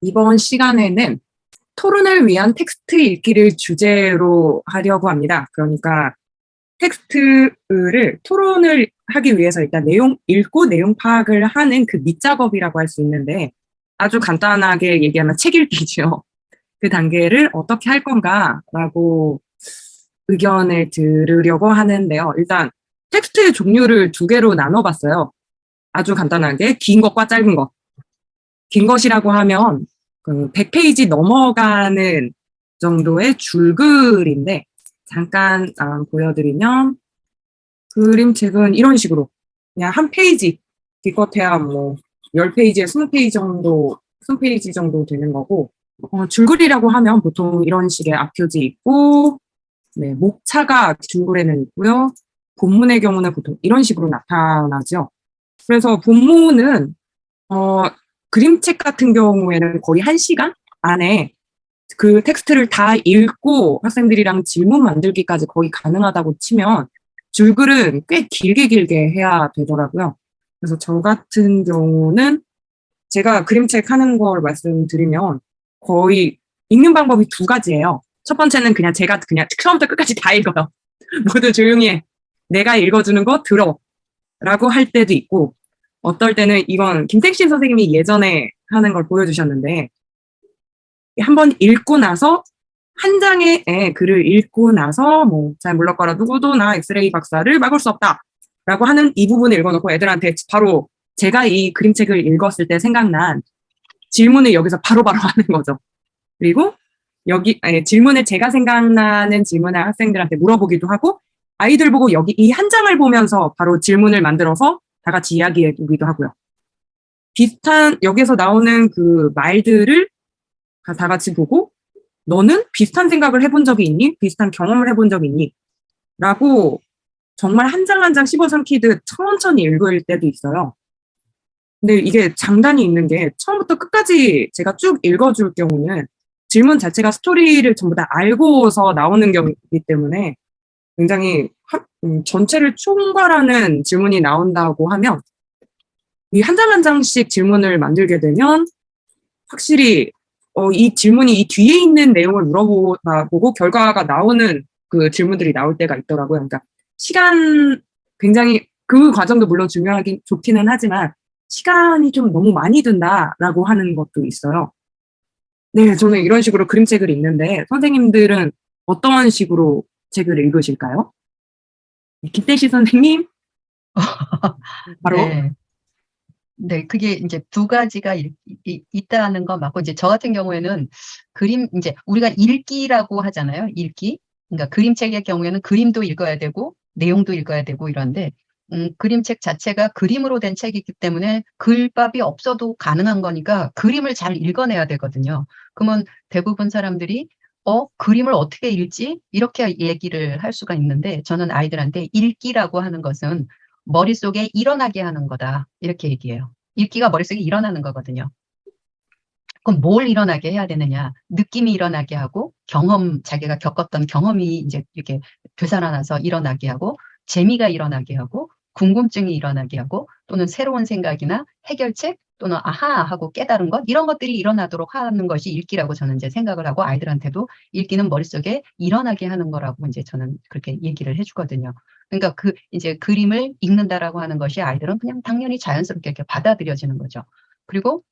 이번 시간에는 토론을 위한 텍스트 읽기를 주제로 하려고 합니다. 그러니까 텍스트를 토론을 하기 위해서 일단 읽고 내용 파악을 하는 그 밑작업이라고 할 수 있는데 아주 간단하게 얘기하면 책 읽기죠. 그 단계를 어떻게 할 건가라고 의견을 들으려고 하는데요. 일단 텍스트의 종류를 두 개로 나눠봤어요. 아주 간단하게 긴 것과 짧은 것. 긴 것이라고 하면 그 100페이지 넘어가는 정도의 줄글인데 잠깐 보여드리면 그림책은 이런 식으로 그냥 한 페이지 기껏해야 뭐 10페이지에 20페이지 정도 20페이지 정도 되는 거고 줄글이라고 하면 보통 이런 식의 앞표지 있고 네, 목차가 줄글에는 있고요. 본문의 경우는 보통 이런 식으로 나타나죠. 그래서 본문은 그림책 같은 경우에는 거의 1시간 안에 그 텍스트를 다 읽고 학생들이랑 질문 만들기까지 거의 가능하다고 치면 줄글은 꽤 길게 해야 되더라고요. 그래서 저 같은 경우는 제가 그림책 하는 걸 말씀드리면 거의 읽는 방법이 두 가지예요. 첫 번째는 제가 그냥 처음부터 끝까지 다 읽어요. 모두 조용히 해. 내가 읽어주는 거 들어. 라고 할 때도 있고 어떨 때는 이건 김택신 선생님이 예전에 하는 걸 보여주셨는데 한번 읽고 나서 한 장의 글을 읽고 나서 뭐 잘 물렀거라 누구도 나 엑스레이 박사를 막을 수 없다 라고 하는 이 부분을 읽어놓고 애들한테 바로 제가 이 그림책을 읽었을 때 생각난 질문을 여기서 바로바로 하는 거죠. 그리고 여기 질문을 제가 생각나는 질문을 학생들한테 물어보기도 하고 아이들 보고 여기 이 한 장을 보면서 바로 질문을 만들어서 다 같이 이야기해 보기도 하고요. 비슷한 여기서 나오는 그 말들을 다 같이 보고 너는 비슷한 생각을 해본 적이 있니? 비슷한 경험을 해본 적이 있니? 라고 정말 한 장 한 장 씹어 삼키듯 천천히 읽을 때도 있어요. 근데 이게 장단이 있는 게 처음부터 끝까지 제가 쭉 읽어줄 경우는 질문 자체가 스토리를 전부 다 알고서 나오는 경우이기 때문에 굉장히 전체를 총괄하는 질문이 나온다고 하면 이 한 장 한 장씩 질문을 만들게 되면 확실히 이 질문이 이 뒤에 있는 내용을 물어보고 결과가 나오는 그 질문들이 나올 때가 있더라고요. 그러니까 시간 굉장히 그 과정도 물론 중요하긴 좋기는 하지만 시간이 좀 너무 많이 든다라고 하는 것도 있어요. 네, 저는 이런 식으로 그림책을 읽는데 선생님들은 어떤 식으로 책을 읽으실까요? 김태시 선생님, 바로. 네. 네, 그게 이제 두 가지가 있다는 거 맞고, 이제 저 같은 경우에는 이제 우리가 읽기라고 하잖아요. 읽기. 그러니까 그림책의 경우에는 그림도 읽어야 되고, 내용도 읽어야 되고 이런데, 그림책 자체가 그림으로 된 책이기 때문에 글밥이 없어도 가능한 거니까 그림을 잘 읽어내야 되거든요. 그러면 대부분 사람들이, 그림을 어떻게 읽지? 이렇게 얘기를 할 수가 있는데, 저는 아이들한테 읽기라고 하는 것은 머릿속에 일어나게 하는 거다. 이렇게 얘기해요. 읽기가 머릿속에 일어나는 거거든요. 그럼 뭘 일어나게 해야 되느냐? 느낌이 일어나게 하고, 자기가 겪었던 경험이 이제 이렇게 되살아나서 일어나게 하고, 재미가 일어나게 하고, 궁금증이 일어나게 하고, 또는 새로운 생각이나 해결책, 또는 아하 하고 깨달은 것, 이런 것들이 일어나도록 하는 것이 읽기라고 저는 이제 생각을 하고, 아이들한테도 읽기는 머릿속에 일어나게 하는 거라고 이제 저는 그렇게 얘기를 해주거든요. 그러니까 이제 그림을 읽는다라고 하는 것이 아이들은 그냥 당연히 자연스럽게 이렇게 받아들여지는 거죠. 그리고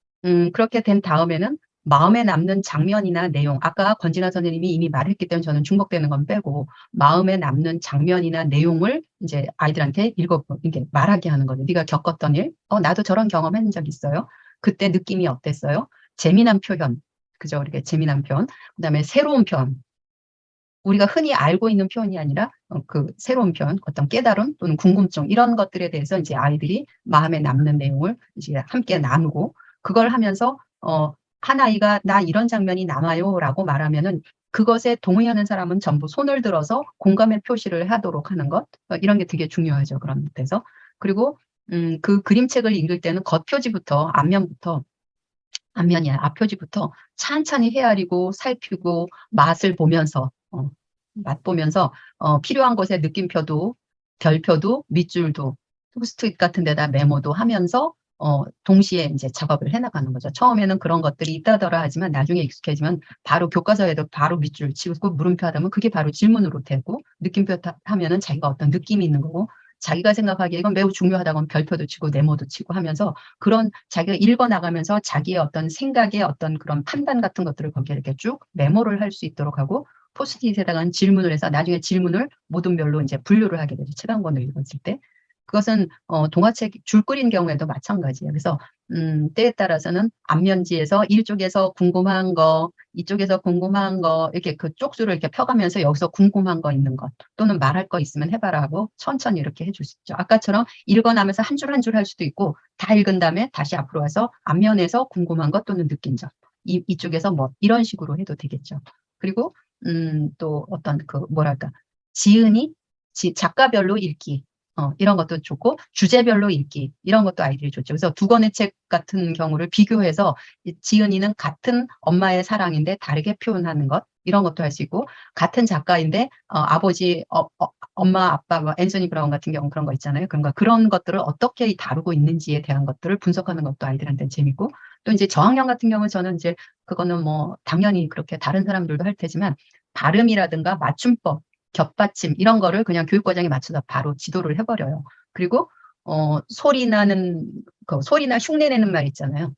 그렇게 된 다음에는 마음에 남는 장면이나 내용, 아까 권진아 선생님이 이미 말했기 때문에 저는 중복되는 건 빼고, 마음에 남는 장면이나 내용을 이제 아이들한테 이렇게 말하게 하는 거죠. 네가 겪었던 일, 나도 저런 경험한 적 있어요. 그때 느낌이 어땠어요? 재미난 표현, 그죠? 이렇게 재미난 표현. 그다음에 새로운 표현. 우리가 흔히 알고 있는 표현이 아니라 그 새로운 표현, 어떤 깨달음 또는 궁금증 이런 것들에 대해서 이제 아이들이 마음에 남는 내용을 이제 함께 나누고, 그걸 하면서 한 아이가 나 이런 장면이 남아요라고 말하면은 그것에 동의하는 사람은 전부 손을 들어서 공감의 표시를 하도록 하는 것, 이런 게 되게 중요하죠. 그런 데서. 그리고 그 그림책을 읽을 때는 겉표지부터 앞표지부터 찬찬히 헤아리고 살피고 맛을 보면서 맛보면서 필요한 곳에 느낌표도 별표도 밑줄도 포스트잇 같은 데다 메모도 하면서 동시에 이제 작업을 해나가는 거죠. 처음에는 그런 것들이 있다더라 하지만 나중에 익숙해지면 바로 교과서에도 바로 밑줄 치고 물음표 하다 보면 그게 바로 질문으로 되고 느낌표 하면은 자기가 어떤 느낌이 있는 거고 자기가 생각하기에 이건 매우 중요하다고 하면 별표도 치고 네모도 치고 하면서 그런 자기가 읽어 나가면서 자기의 어떤 생각의 어떤 그런 판단 같은 것들을 거기에 이렇게 쭉 메모를 할 수 있도록 하고 포스트잇에다가 질문을 해서 나중에 질문을 모든 별로 이제 분류를 하게 되죠. 책 한 권을 읽었을 때. 그것은 동화책 줄 그린 경우에도 마찬가지예요. 그래서 때에 따라서는 앞면지에서 이쪽에서 궁금한 거, 이쪽에서 궁금한 거 이렇게 그 쪽수를 이렇게 펴가면서 여기서 궁금한 거 있는 것 또는 말할 거 있으면 해봐라 하고 천천히 이렇게 해줄 수 있죠. 아까처럼 읽어나면서 한 줄 한 줄 할 수도 있고 다 읽은 다음에 다시 앞으로 와서 앞면에서 궁금한 것 또는 느낀 점 이쪽에서 뭐 이런 식으로 해도 되겠죠. 그리고 또 어떤 그 뭐랄까 지은이 작가별로 읽기 이런 것도 좋고 주제별로 읽기 이런 것도 아이들이 좋죠. 그래서 두 권의 책 같은 경우를 비교해서 지은이는 같은 엄마의 사랑인데 다르게 표현하는 것 이런 것도 할 수 있고 같은 작가인데 아버지 엄마 아빠 뭐 앤서니 브라운 같은 경우 그런 거 있잖아요. 그런 것들을 어떻게 다루고 있는지에 대한 것들을 분석하는 것도 아이들한테는 재밌고 또 이제 저학년 같은 경우 저는 이제 그거는 뭐 당연히 그렇게 다른 사람들도 할 테지만 발음이라든가 맞춤법 겹받침 이런 거를 그냥 교육과정에 맞춰서 바로 지도를 해버려요. 그리고 소리나 흉내내는 말 있잖아요.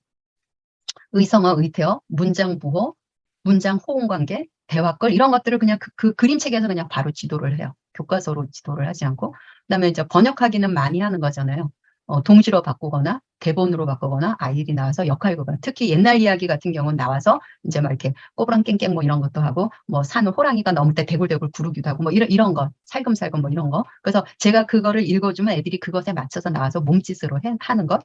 의성어, 의태어, 문장 부호, 문장 호응 관계, 대화걸 이런 것들을 그냥 그 그림책에서 그냥 바로 지도를 해요. 교과서로 지도를 하지 않고 그다음에 이제 번역하기는 많이 하는 거잖아요. 동시로 바꾸거나 대본으로 바꾸거나 아이들이 나와서 역할극을 특히 옛날 이야기 같은 경우는 나와서 이제 막 이렇게 꼬부랑 깽깽 뭐 이런 것도 하고 뭐 산 호랑이가 넘을 때 대굴대굴 구르기도 하고 뭐 이런 거 살금살금 뭐 이런 거 그래서 제가 그거를 읽어주면 애들이 그것에 맞춰서 나와서 몸짓으로 하는 것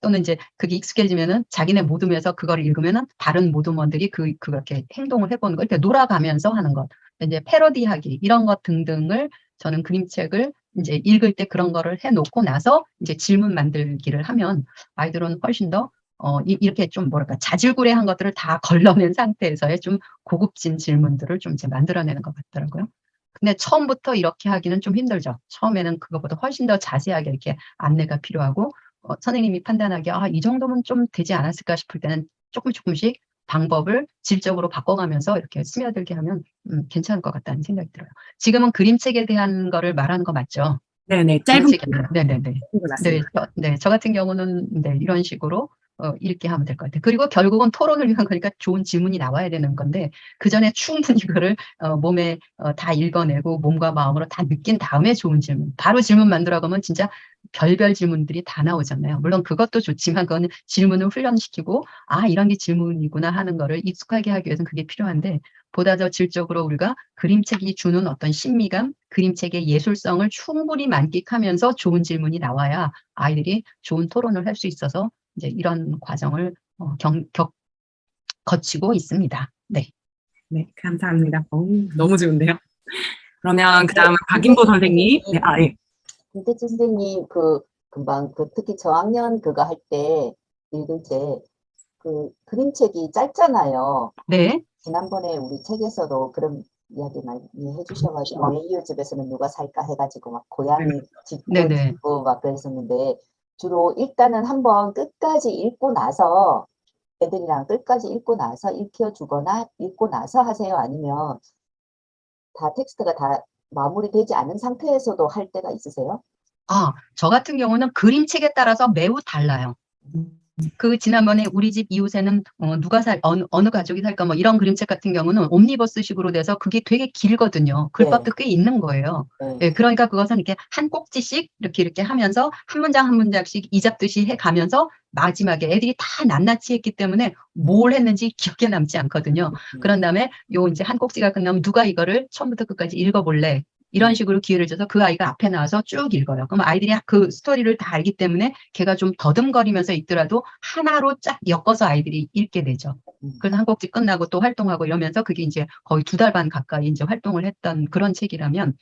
또는 이제 그게 익숙해지면은 자기네 모둠에서 그걸 읽으면은 다른 모둠원들이 그렇게 행동을 해보는 거 이렇게 놀아가면서 하는 것 이제 패러디하기 이런 것 등등을 저는 그림책을 이제 읽을 때 그런 거를 해놓고 나서 이제 질문 만들기를 하면 아이들은 훨씬 더 이렇게 좀 뭐랄까 자질구레한 것들을 다 걸러낸 상태에서의 좀 고급진 질문들을 좀 이제 만들어내는 것 같더라고요. 근데 처음부터 이렇게 하기는 좀 힘들죠. 처음에는 그것보다 훨씬 더 자세하게 이렇게 안내가 필요하고 선생님이 판단하기에 이 정도면 좀 되지 않았을까 싶을 때는 조금씩 방법을 질적으로 바꿔가면서 이렇게 스며들게 하면 괜찮을 것 같다는 생각이 들어요. 지금은 그림책에 대한 거를 말하는 거 맞죠? 네네, 짧은 그림책이 네네네. 거 네, 맞습니다. 저 같은 경우는 네, 이런 식으로 읽게 하면 될 것 같아요. 그리고 결국은 토론을 위한 거니까 좋은 질문이 나와야 되는 건데 그 전에 충분히 그를 몸에 다 읽어내고 몸과 마음으로 다 느낀 다음에 좋은 질문. 바로 질문 만들어 가면 진짜 별별 질문들이 다 나오잖아요. 물론 그것도 좋지만 그거는 질문을 훈련시키고 이런 게 질문이구나 하는 거를 익숙하게 하기 위해서는 그게 필요한데 보다 더 질적으로 우리가 그림책이 주는 어떤 신미감, 그림책의 예술성을 충분히 만끽하면서 좋은 질문이 나와야 아이들이 좋은 토론을 할 수 있어서 이제 이런 과정을 거치고 있습니다. 네. 네, 감사합니다. 너무 좋은데요. 그러면 그 네, 다음은 박인보 선생님. 네, 예. 김태치 선생님, 금방, 특히 저학년 그거 할 때, 읽을 때, 그림책이 짧잖아요. 네. 지난번에 우리 책에서도 그런 이야기 많이 해주셔가지고, 왜 이웃집에서는 누가 살까 해가지고, 막 고양이 짚고 네네. 짚고 막 그랬었는데, 주로 일단은 한번 끝까지 읽고 나서, 애들이랑 끝까지 읽고 나서 읽혀주거나, 읽고 나서 하세요? 아니면 다 텍스트가 다 마무리되지 않은 상태에서도 할 때가 있으세요? 저 같은 경우는 그림책에 따라서 매우 달라요. 지난번에 우리 집 이웃에는 어느 가족이 살까 뭐 이런 그림책 같은 경우는 옴니버스식으로 돼서 그게 되게 길거든요. 글밥도 꽤 있는 거예요. 네. 예, 그러니까 그것은 이렇게 한 꼭지씩 이렇게 하면서 한 문장 한 문장씩 이잡듯이 해 가면서 마지막에 애들이 다 낱낱이 했기 때문에 뭘 했는지 기억에 남지 않거든요. 그런 다음에 이제 한 꼭지가 끝나면 누가 이거를 처음부터 끝까지 읽어볼래? 이런 식으로 기회를 줘서 그 아이가 앞에 나와서 쭉 읽어요. 그럼 아이들이 그 스토리를 다 알기 때문에 걔가 좀 더듬거리면서 읽더라도 하나로 쫙 엮어서 아이들이 읽게 되죠. 그래서 한 꼭지 끝나고 또 활동하고 이러면서 그게 이제 거의 2달 반 가까이 이제 활동을 했던 그런 책이라면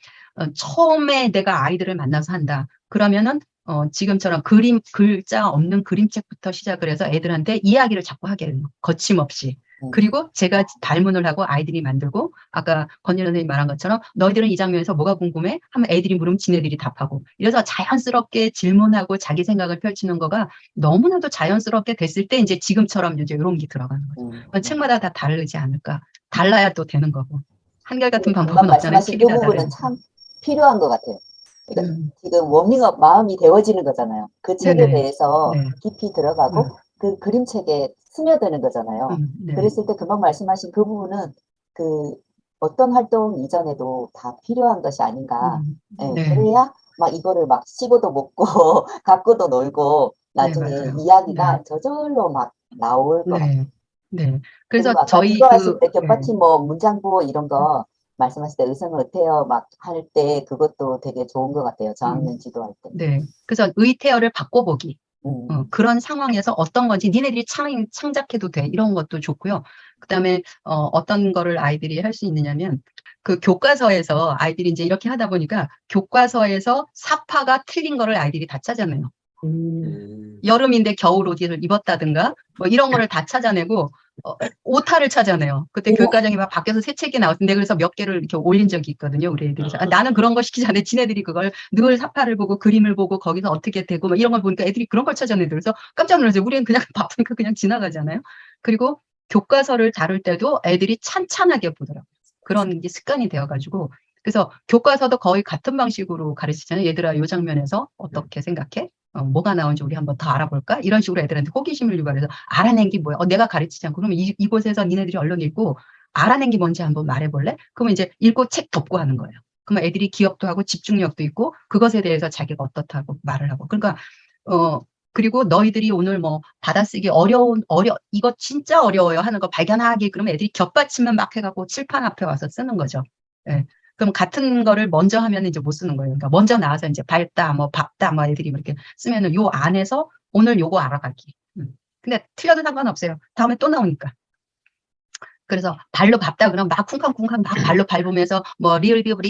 처음에 내가 아이들을 만나서 한다. 그러면은 지금처럼 글자 없는 그림책부터 시작을 해서 애들한테 이야기를 자꾸 하게 해요. 거침없이. 그리고 제가 발문을 하고 아이들이 만들고 아까 권율 선생님 말한 것처럼 너희들은 이 장면에서 뭐가 궁금해? 하면 애들이 물으면 지네들이 답하고 이래서 자연스럽게 질문하고 자기 생각을 펼치는 거가 너무나도 자연스럽게 됐을 때 이제 지금처럼 이제 이런 게 들어가는 거죠. 그건 책마다 다 다르지 않을까. 달라야 또 되는 거고. 한결같은 방금 방법은 없잖아요. 말씀하신 책이 그 다 부분은 다르니까. 참 필요한 것 같아요. 그러니까 음, 지금 워밍업 마음이 데워지는 거잖아요. 그 책에 네네. 대해서 네. 깊이 들어가고 그 그림책에 스며드는 거잖아요. 네. 그랬을 때 금방 말씀하신 그 부분은 그 어떤 활동 이전에도 다 필요한 것이 아닌가. 예, 네. 그래야 막 이거를 막 씹어도 먹고 갖고도 놀고 네, 나중에 맞아요. 네. 이야기가 저절로 막 나올 것 같아요. 네. 네. 그래서 그리고 아까 저희 지도하실 때 네. 겹받침 뭐 문장부호 이런 거 말씀하실 때 의사는 어때요? 막 할 때 그것도 되게 좋은 것 같아요. 음, 저학년 지도할 때. 네. 그래서 의태어를 바꿔보기. 음, 그런 상황에서 어떤 건지 니네들이 창작해도 돼. 이런 것도 좋고요. 그다음에 어떤 거를 아이들이 할 수 있느냐면 그 교과서에서 아이들이 이제 이렇게 하다 보니까 교과서에서 사파가 틀린 거를 아이들이 다 찾아내요. 여름인데 겨울 옷을 입었다든가 뭐 이런 거를 다 찾아내고 오타를 찾아내요. 그때 교육과정이 막 밖에서 새 책이 나왔는데 그래서 몇 개를 이렇게 올린 적이 있거든요. 우리 애들이. 나는 그런 거 시키지 않는데 지네들이 그걸 늘 사파를 보고 그림을 보고 거기서 어떻게 되고 막 이런 걸 보니까 애들이 그런 걸 찾아내더라고요. 그래서 깜짝 놀랐어요. 우리는 그냥 바쁘니까 그냥 지나가잖아요. 그리고 교과서를 다룰 때도 애들이 찬찬하게 보더라고요. 그런 게 습관이 되어가지고 그래서 교과서도 거의 같은 방식으로 가르치잖아요. 얘들아, 이 장면에서 어떻게 생각해? 뭐가 나온지 우리 한번 더 알아볼까? 이런 식으로 애들한테 호기심을 유발해서 알아낸 게 뭐야? 내가 가르치지 않고 그러면 이곳에서 니네들이 얼른 읽고 알아낸 게 뭔지 한번 말해볼래? 그러면 이제 읽고 책 덮고 하는 거예요. 그러면 애들이 기억도 하고 집중력도 있고 그것에 대해서 자기가 어떻다고 말을 하고. 그러니까 그리고 너희들이 오늘 뭐 받아쓰기 이거 진짜 어려워요 하는 거 발견하기 그러면 애들이 겹받침만 막 해갖고 칠판 앞에 와서 쓰는 거죠. 예. 그럼 같은 거를 먼저 하면 이제 못 쓰는 거예요. 그러니까 먼저 나와서 이제 밟다, 뭐 밟다, 뭐 애들이 이렇게 쓰면은 요 안에서 오늘 요거 알아가기. 근데 틀려도 상관없어요. 다음에 또 나오니까. 그래서 발로 밟다 그러면 막 쿵쾅쿵쾅 막 발로 밟으면서 뭐 리얼비브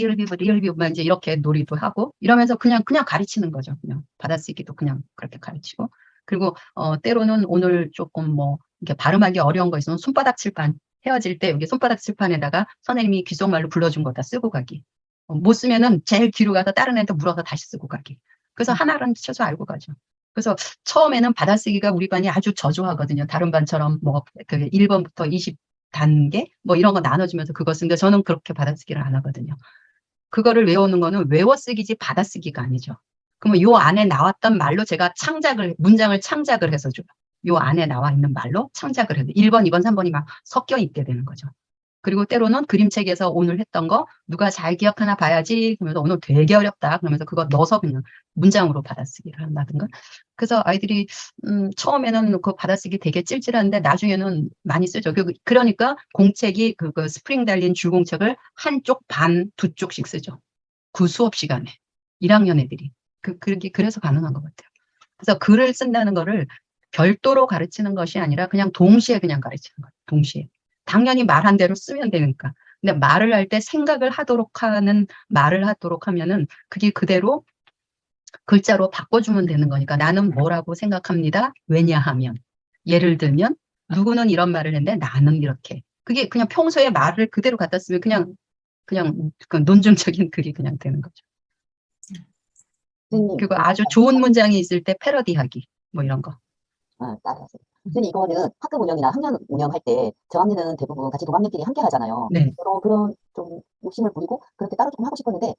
막 이제 이렇게 놀이도 하고 이러면서 그냥 가르치는 거죠. 그냥 받아쓰기도 그냥 그렇게 가르치고. 그리고 때로는 오늘 조금 뭐 이렇게 발음하기 어려운 거 있으면 손바닥 칠판 헤어질 때 여기 손바닥 칠판에다가 선생님이 귓속말로 불러준 거 다 쓰고 가기. 못 쓰면은 제일 뒤로 가서 다른 애한테 물어서 다시 쓰고 가기. 그래서 하나는 쳐서 알고 가죠. 그래서 처음에는 받아쓰기가 우리 반이 아주 저조하거든요. 다른 반처럼 뭐 1번부터 20단계 뭐 이런 거 나눠주면서 그거 쓰는데 저는 그렇게 받아쓰기를 안 하거든요. 그거를 외우는 거는 외워쓰기지 받아쓰기가 아니죠. 그러면 요 안에 나왔던 말로 제가 문장을 창작을 해서 줘요. 요 안에 나와 있는 말로 창작을 해서 1번, 2번, 3번이 막 섞여 있게 되는 거죠. 그리고 때로는 그림책에서 오늘 했던 거 누가 잘 기억하나 봐야지 그러면서 오늘 되게 어렵다 그러면서 그거 넣어서 그냥 문장으로 받아쓰기를 한다든가 그래서 아이들이 처음에는 그 받아쓰기 되게 찔찔한데 나중에는 많이 쓰죠. 그러니까 공책이 그 스프링 달린 줄공책을 한쪽 반 두 쪽씩 쓰죠. 그 수업 시간에 1학년 애들이 그래서 가능한 것 같아요. 그래서 글을 쓴다는 거를 별도로 가르치는 것이 아니라 그냥 동시에 그냥 가르치는 거예요. 동시에. 당연히 말한 대로 쓰면 되니까. 근데 말을 할 때 생각을 말을 하도록 하면은 그게 그대로 글자로 바꿔주면 되는 거니까 나는 뭐라고 생각합니다. 왜냐하면. 예를 들면 누구는 이런 말을 했는데 나는 이렇게. 그게 그냥 평소에 말을 그대로 갖다 쓰면 그냥 그 논증적인 글이 그냥 되는 거죠. 선생님, 그리고 아주 좋은 문장이 있을 때 패러디하기 뭐 이런 거. 따라서. 선생님, 이거는 학급 운영이나 학년 운영할 때 저학년은 대부분 같이 동학년끼리 함께 하잖아요. 네. 서로 그런 좀 욕심을 부리고 그렇게 따로 좀 하고 싶었는데